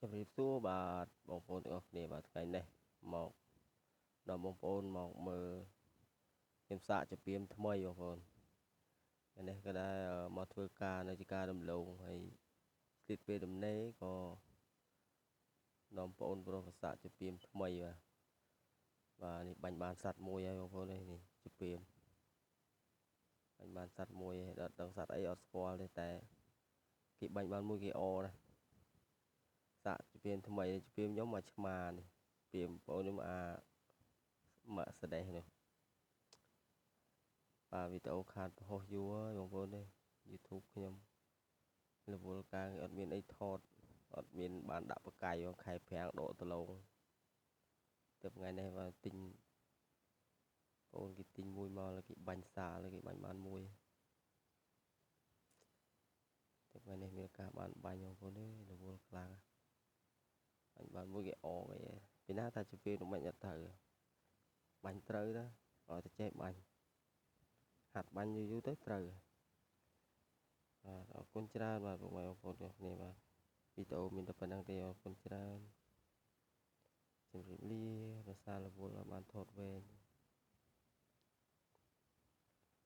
ជំរាបសួរបាទបងប្អូនទាំងអស់គ្នាបាទថ្ងៃនេះមកដល់បងប្អូនមកមើលខ្ញុំសាកជំរាបថ្មីបងប្អូនថ្ងៃនេះក៏ដែរមកធ្វើការនៅជាការដំឡូងហើយស្លៀកពេលដំណេរក៏នាំបងប្អូនប្រុសសាកជំរាបថ្មីបាទនេះបាញ់បានសัตว์មួយហើយបងប្អូននេះជំរាបបាញ់បានសัตว์មួយហើយដល់ដឹងសัตว์អីអត់ស្គាល់ទេតែគេបាញ់បានមួយគេអណាសាកជំរាបថ្មីជំរាបខ្ញុំមកឆ្មានេះជំរាបបងប្អូនខ្ញុំមកស្ដេះនេះបាទវីដេអូខាតប្រហោះយូរហើយបងប្អូននេះ YouTube ខ្ញុំរវល់ការអត់មានអីថតអត់មានបានដាក់បកាយខែប្រាំងដកដលងទៅថ្ងៃនេះបាទទិញបងគេទិញមួយមកគេបាញ់សាលើគេបាញ់បានមួយទៅថ្ងៃនេះមានការបានបាញ់បងប្អូននេះរវល់ខ្លាំងបាញ់បានមួយគេអគេពីណាថាជាពេលមិនអត់ត្រូវបាញ់ត្រូវណាឲ្យតែចេះបាញ់ហាត់បាញ់យូរទៅត្រូវបាទអរគុណច្រើនបាទបងប្អូនទាំងគ្នាបាទវីដេអូមានតែប៉ុណ្្នឹងទេអរគុណច្រើនជម្រាបលារសាររវល់បានថតវែង